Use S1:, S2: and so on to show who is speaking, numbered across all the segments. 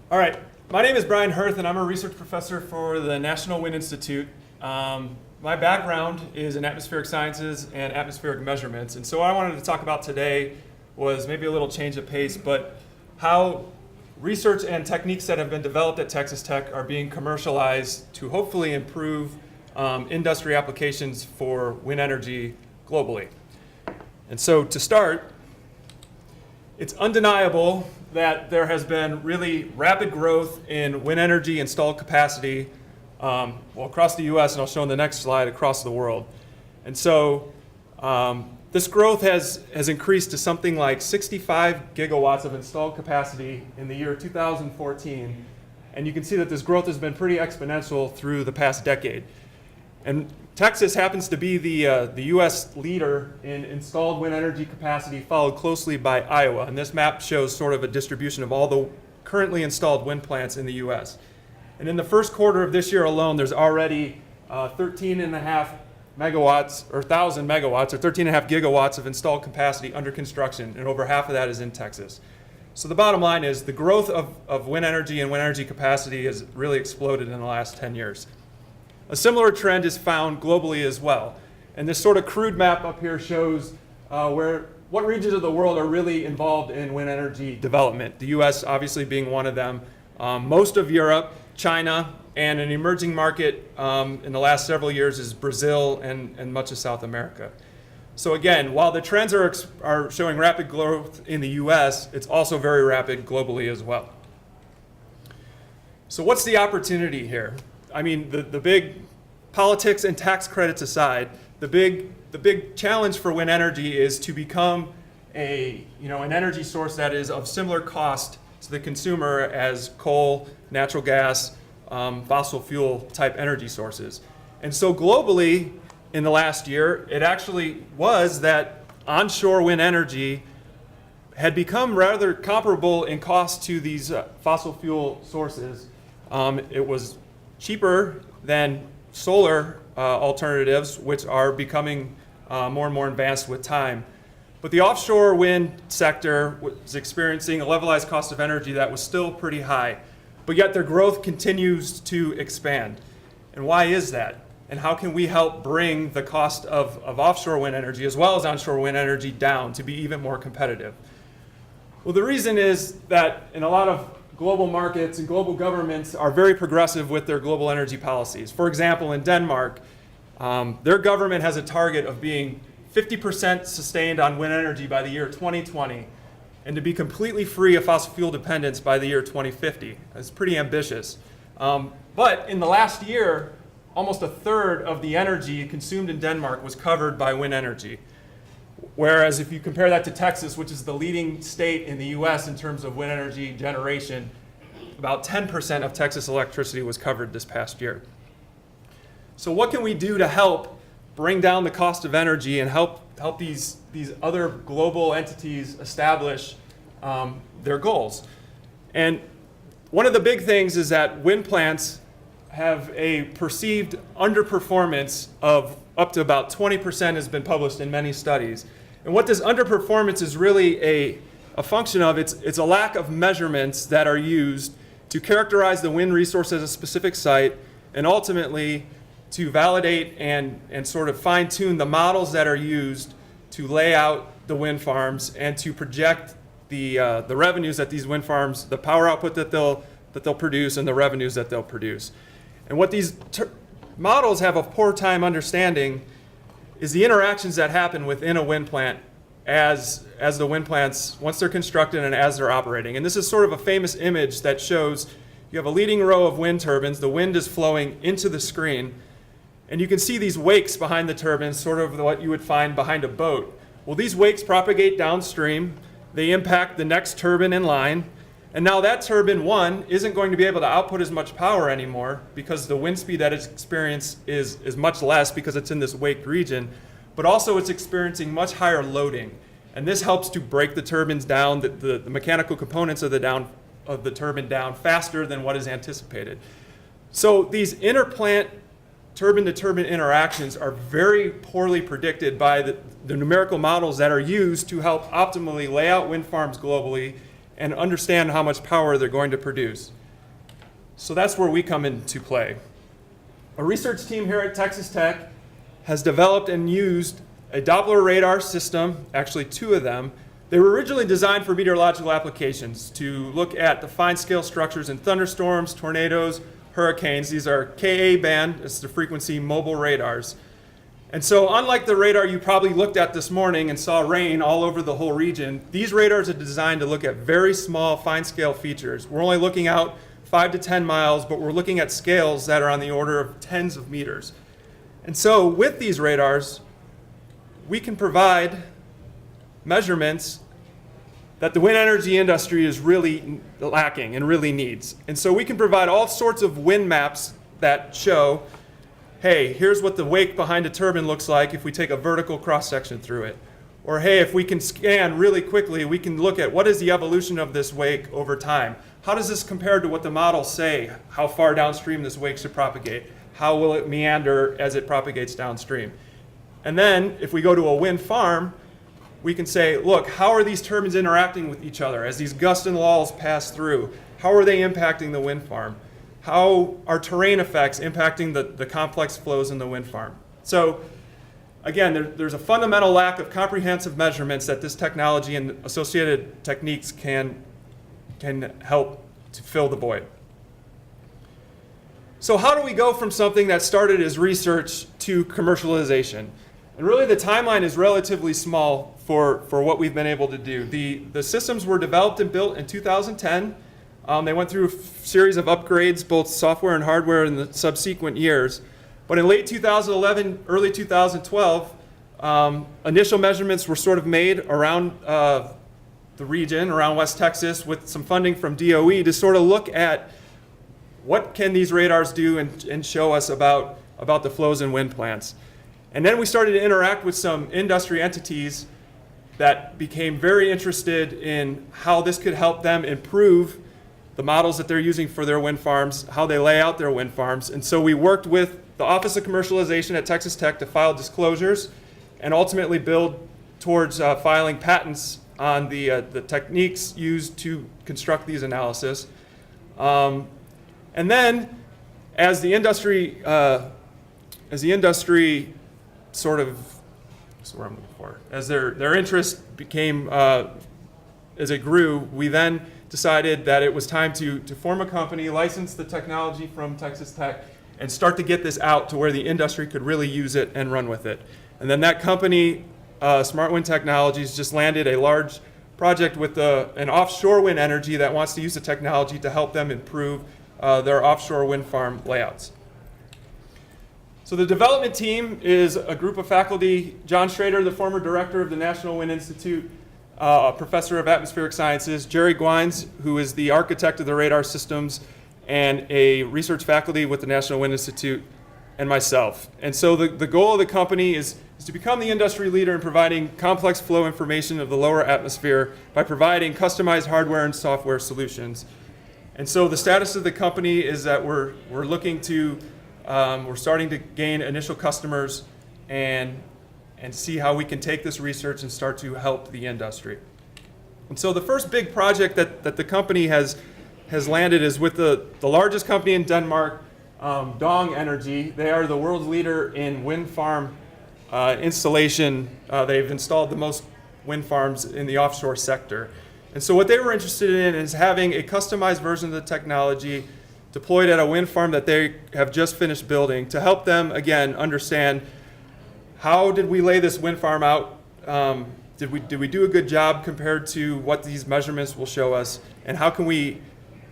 S1: All right, my name is Brian Hirth, and I'm a research professor for the National Wind Institute. My background is in atmospheric sciences and atmospheric measurements, and so what I wanted to talk about today was maybe a little change of pace, but how research and techniques that have been developed at Texas Tech are being commercialized to hopefully improve industry applications for wind energy globally. And so to start, it's undeniable that there has been really rapid growth in wind energy installed capacity across the US, and I'll show in the next slide, across the world. And so this growth has increased to something like 65 gigawatts of installed capacity in the year 2014. And you can see that this growth has been pretty exponential through the past decade. And Texas happens to be the US leader in installed wind energy capacity, followed closely by Iowa. And this map shows sort of a distribution of all the currently installed wind plants in the US. And in the first quarter of this year alone, there's already 13.5 megawatts, or 1,000 megawatts, or 13.5 gigawatts of installed capacity under construction, and over half of that is in Texas. So the bottom line is the growth of wind energy and wind energy capacity has really exploded in the last 10 years. A similar trend is found globally as well. And this sort of crude map up here shows what regions of the world are really involved in wind energy development. The US obviously being one of them. Most of Europe, China, and an emerging market in the last several years is Brazil and much of South America. So again, while the trends are showing rapid growth in the US, it's also very rapid globally as well. So what's the opportunity here? I mean, the big politics and tax credits aside, the big challenge for wind energy is to become an energy source that is of similar cost to the consumer as coal, natural gas, fossil fuel type energy sources. And so globally, in the last year, it actually was that onshore wind energy had become rather comparable in cost to these fossil fuel sources. It was cheaper than solar alternatives, which are becoming more and more advanced with time. But the offshore wind sector was experiencing a levelized cost of energy that was still pretty high, but yet their growth continues to expand. And why is that? And how can we help bring the cost of offshore wind energy as well as onshore wind energy down to be even more competitive? Well, the reason is that in a lot of global markets and global governments are very progressive with their global energy policies. For example, in Denmark, their government has a target of being 50% sustained on wind energy by the year 2020 and to be completely free of fossil fuel dependence by the year 2050. That's pretty ambitious. But in the last year, almost a third of the energy consumed in Denmark was covered by wind energy. Whereas if you compare that to Texas, which is the leading state in the US in terms of wind energy generation, about 10% of Texas electricity was covered this past year. So what can we do to help bring down the cost of energy and help these other global entities establish their goals? And one of the big things is that wind plants have a perceived underperformance of up to about 20% has been published in many studies. And what this underperformance is really a function of, it's a lack of measurements that are used to characterize the wind resource at a specific site and ultimately to validate and sort of fine-tune the models that are used to lay out the wind farms and to project the revenues that these wind farms, the power output that they'll produce and the revenues that they'll produce. And what these models have a poor time understanding is the interactions that happen within a wind plant as the wind plants, once they're constructed and as they're operating. And this is sort of a famous image that shows you have a leading row of wind turbines, the wind is flowing into the screen, and you can see these wakes behind the turbines, sort of what you would find behind a boat. Well, these wakes propagate downstream, they impact the next turbine in line, and now that turbine, one, isn't going to be able to output as much power anymore because the wind speed that it's experienced is much less because it's in this waked region, but also it's experiencing much higher loading. And this helps to break the turbines down, the mechanical components of the turbine down faster than what is anticipated. So these interplant turbine-to-turbine interactions are very poorly predicted by the numerical models that are used to help optimally lay out wind farms globally and understand how much power they're going to produce. So that's where we come into play. A research team here at Texas Tech has developed and used a Doppler radar system, actually two of them. They were originally designed for meteorological applications to look at the fine scale structures in thunderstorms, tornadoes, hurricanes. These are Ka band, it's the frequency mobile radars. And so unlike the radar you probably looked at this morning and saw rain all over the whole region, these radars are designed to look at very small fine scale features. We're only looking out 5 to 10 miles, but we're looking at scales that are on the order of tens of meters. And so with these radars, we can provide measurements that the wind energy industry is really lacking and really needs. And so we can provide all sorts of wind maps that show, hey, here's what the wake behind a turbine looks like if we take a vertical cross-section through it. Or hey, if we can scan really quickly, we can look at what is the evolution of this wake over time. How does this compare to what the models say, how far downstream this wake should propagate? How will it meander as it propagates downstream? And then if we go to a wind farm, we can say, look, how are these turbines interacting with each other as these gusts and lulls pass through? How are they impacting the wind farm? How are terrain effects impacting the complex flows in the wind farm? So again, there's a fundamental lack of comprehensive measurements that this technology and associated techniques can help to fill the void. So how do we go from something that started as research to commercialization? And really the timeline is relatively small for what we've been able to do. The systems were developed and built in 2010. They went through a series of upgrades, both software and hardware, in the subsequent years. But in late 2011, early 2012, initial measurements were sort of made around the region, around West Texas, with some funding from DOE to sort of look at what can these radars do and show us about the flows in wind plants. And then we started to interact with some industry entities that became very interested in how this could help them improve the models that they're using for their wind farms, how they lay out their wind farms. And so we worked with the Office of Commercialization at Texas Tech to file disclosures and ultimately build towards filing patents on the techniques used to construct these analysis. And then as the industry sort of, that's what I'm looking for, as their interest became, as it grew, we then decided that it was time to form a company, license the technology from Texas Tech, and start to get this out to where the industry could really use it and run with it. And then that company, Smart Wind Technologies, just landed a large project with an offshore wind energy that wants to use the technology to help them improve their offshore wind farm layouts. So the development team is a group of faculty. John Schrader, the former director of the National Wind Institute, a professor of atmospheric sciences, Jerry Gwines, who is the architect of the radar systems and a research faculty with the National Wind Institute, and myself. And so the goal of the company is to become the industry leader in providing complex flow information of the lower atmosphere by providing customized hardware and software solutions. And so the status of the company is that we're looking to, we're starting to gain initial customers and see how we can take this research and start to help the industry. And so the first big project that the company has landed is with the largest company in Denmark, Dong Energy. They are the world's leader in wind farm installation. They've installed the most wind farms in the offshore sector. And so what they were interested in is having a customized version of the technology deployed at a wind farm that they have just finished building to help them, again, understand how did we lay this wind farm out? Did we do a good job compared to what these measurements will show us? And how can we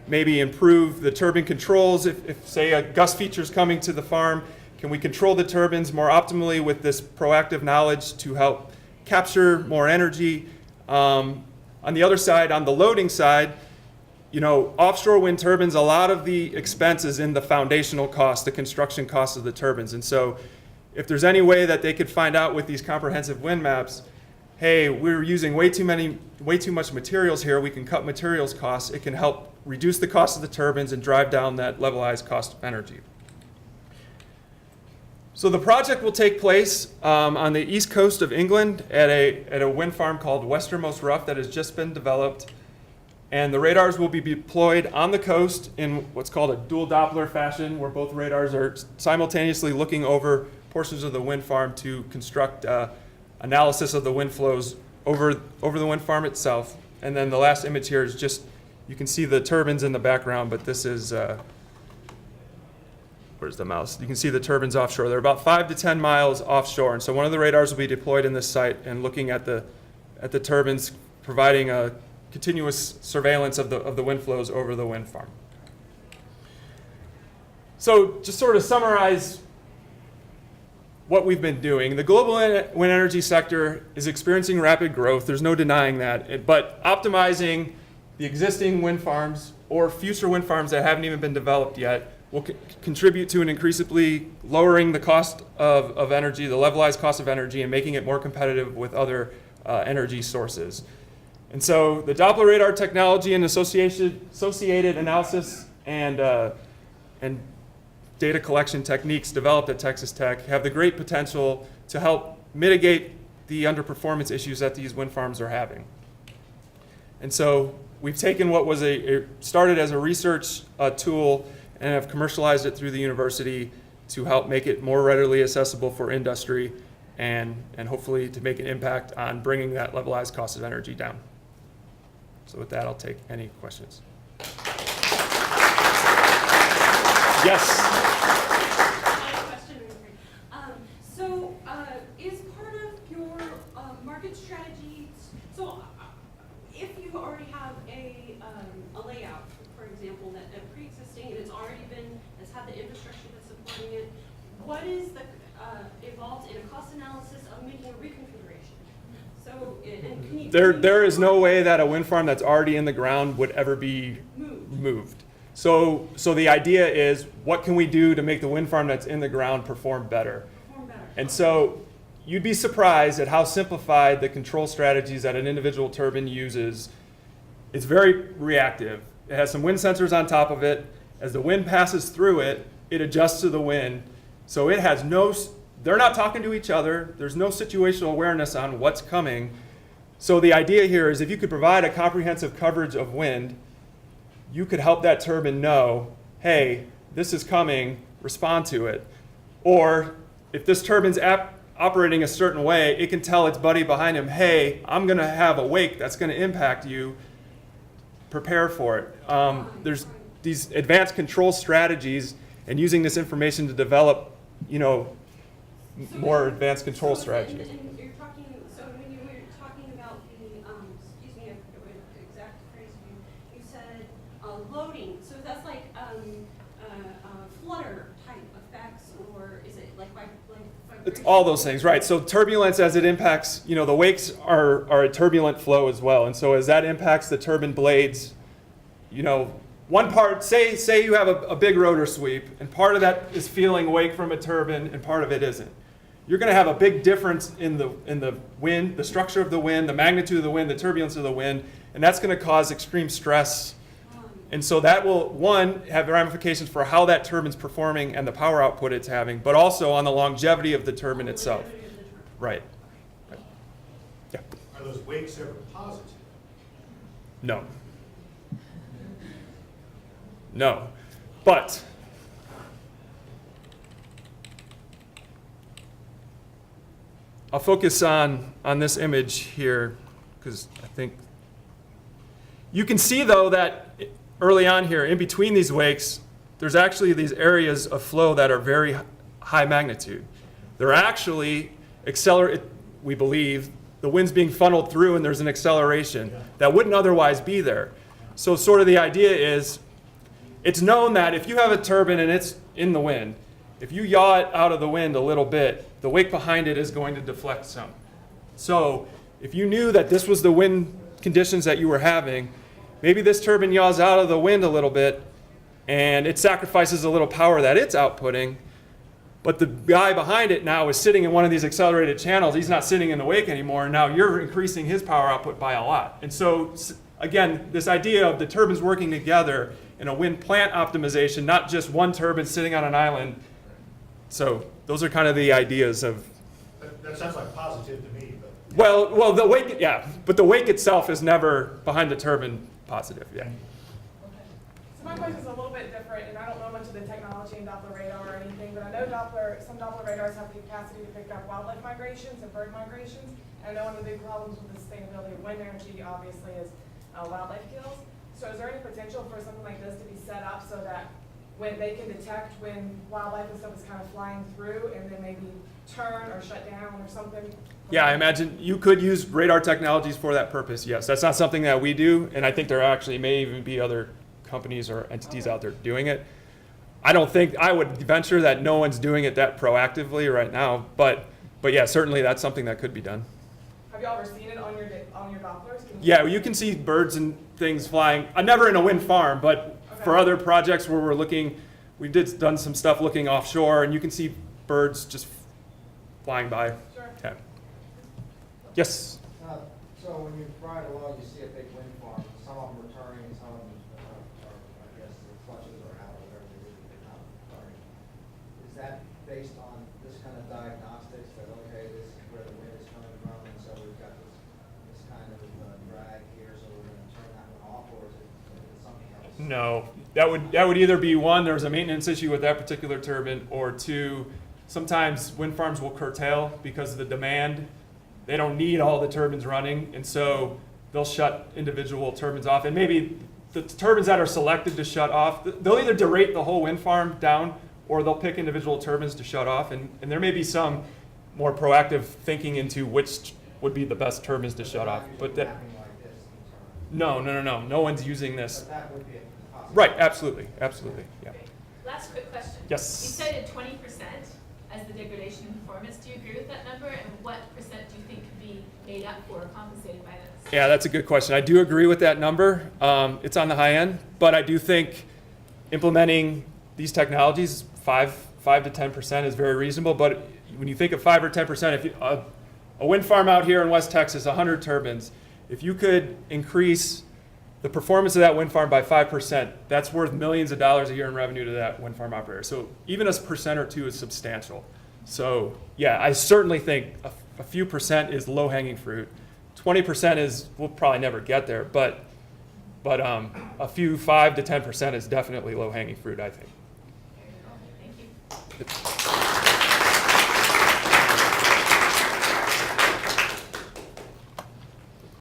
S1: maybe improve the turbine controls if say, a gust feature is coming to the farm? Can we control the turbines more optimally with this proactive knowledge to help capture more energy? On the other side, on the loading side, offshore wind turbines, a lot of the expense is in the foundational cost, the construction cost of the turbines. And so if there's any way that they could find out with these comprehensive wind maps, hey, we're using way too much materials here, we can cut materials costs, it can help reduce the cost of the turbines and drive down that levelized cost of energy. So the project will take place on the east coast of England at a wind farm called Westernmost Rough that has just been developed. And the radars will be deployed on the coast in what's called a dual Doppler fashion, where both radars are simultaneously looking over portions of the wind farm to construct analysis of the wind flows over the wind farm itself. And then the last image here is just, you can see the turbines in the background, but this is, where's the mouse? You can see the turbines offshore. They're about 5 to 10 miles offshore. And so one of the radars will be deployed in this site and looking at the turbines, providing a continuous surveillance of the wind flows over the wind farm. So just sort of summarize what we've been doing. The global wind energy sector is experiencing rapid growth. There's no denying that. But optimizing the existing wind farms or future wind farms that haven't even been developed yet will contribute to an increasingly lowering the cost of energy, the levelized cost of energy, and making it more competitive with other energy sources. And so the Doppler radar technology and associated analysis and data collection techniques developed at Texas Tech have the great potential to help mitigate the underperformance issues that these wind farms are having. And so we've taken what was started as a research tool and have commercialized it through the university to help make it more readily accessible for industry and hopefully to make an impact on bringing that levelized cost of energy down. So with that, I'll take any questions. Yes.
S2: Is part of your market strategy, if you already have a layout, for example, that pre-existing and has had the infrastructure that's supporting it, what is involved in a cost analysis of making a reconfiguration? So, and can you
S1: there is no way that a wind farm that's already in the ground would ever be moved. So the idea is, what can we do to make the wind farm that's in the ground perform better? And so you'd be surprised at how simplified the control strategies that an individual turbine uses. It's very reactive. It has some wind sensors on top of it. As the wind passes through it, it adjusts to the wind. So it has they're not talking to each other. There's no situational awareness on what's coming. So the idea here is, if you could provide a comprehensive coverage of wind, you could help that turbine know, hey, this is coming, respond to it. Or if this turbine's operating a certain way, it can tell its buddy behind him, hey, I'm going to have a wake that's going to impact you. Prepare for it. There's these advanced control strategies, and using this information to develop, more advanced control strategies.
S2: And you're talking, so when you were talking about the, excuse me, I forget what the exact phrase you said, loading. So that's like flutter type effects, or is it like
S1: it's all those things, right? So turbulence, as it impacts, the wakes are a turbulent flow as well. And so as that impacts the turbine blades, one part, say you have a big rotor sweep, and part of that is feeling wake from a turbine and part of it isn't. You're going to have a big difference in the wind, the structure of the wind, the magnitude of the wind, the turbulence of the wind, and that's going to cause extreme stress. And so that will, one, have ramifications for how that turbine's performing and the power output it's having, but also on the longevity of the turbine itself. Right. Yeah.
S3: Are those wakes ever positive?
S1: No. No. But I'll focus on this image here, because I think you can see, though, that early on here, in between these wakes, there's actually these areas of flow that are very high magnitude. They're actually we believe, the wind's being funneled through and there's an acceleration that wouldn't otherwise be there. So sort of the idea is, it's known that if you have a turbine and it's in the wind, if you yaw it out of the wind a little bit, the wake behind it is going to deflect some. So if you knew that this was the wind conditions that you were having, maybe this turbine yaws out of the wind a little bit and it sacrifices a little power that it's outputting, but the guy behind it now is sitting in one of these accelerated channels. He's not sitting in the wake anymore, and now you're increasing his power output by a lot. And so, again, this idea of the turbines working together in a wind plant optimization, not just one turbine sitting on an island. So those are kind of the ideas of...
S3: That sounds like positive to me, but...
S1: Well, the wake, yeah, but the wake itself is never behind the turbine positive, yeah.
S4: So my question is a little bit different, and I don't know much of the technology in Doppler radar or anything, but I know some Doppler radars have the capacity to pick up wildlife migrations and bird migrations. And I know one of the big problems with the sustainability of wind energy, obviously, is wildlife kills. So is there any potential for something like this to be set up so that when they can detect when wildlife and stuff is kind of flying through and then maybe turn or shut down or something?
S1: Yeah, I imagine you could use radar technologies for that purpose, yes. That's not something that we do, and I think there actually may even be other companies or entities out there doing it. I don't think, I would venture that no one's doing it that proactively right now, but yeah, certainly that's something that could be done.
S4: Have you ever seen it on your Dopplers?
S1: Yeah, you can see birds and things flying, never in a wind farm, but for other projects where we're looking, done some stuff looking offshore, and you can see birds just flying by.
S4: Sure.
S1: Yeah. Yes?
S5: So when you ride along, you see a big wind farm, some of them are turning, some of them are, I guess, the clutches are out, or whatever they do, they're not turning. Is that based on this kind of diagnostics, that, okay, this is where the wind is coming from, and so we've got this kind of drag here, so we're gonna turn that one off, or is it something else?
S1: No, that would either be one, there's a maintenance issue with that particular turbine, or two, sometimes wind farms will curtail because of the demand. They don't need all the turbines running, and so they'll shut individual turbines off. And maybe the turbines that are selected to shut off, they'll either derate the whole wind farm down, or they'll pick individual turbines to shut off. And there may be some more proactive thinking into which would be the best turbines to shut off. But that,
S5: Mapping like this in turn.
S1: no one's using this.
S5: But that would be a possibility.
S1: Right, absolutely, yeah.
S6: Okay. Last quick question.
S1: Yes.
S6: You cited 20% as the degradation in performance. Do you agree with that number? And what percent do you think could be made up for or compensated by this?
S1: Yeah, that's a good question. I do agree with that number. It's on the high end, but I do think implementing these technologies, 5 to 10% is very reasonable. But when you think of 5 or 10%, if you, a wind farm out here in West Texas, 100 turbines, if you could increase the performance of that wind farm by 5%, that's worth millions of dollars a year in revenue to that wind farm operator. So even a percent or two is substantial. So yeah, I certainly think a few percent is low-hanging fruit. 20% is, we'll probably never get there, but a few 5 to 10% is definitely low-hanging fruit, I think.
S6: Thank you.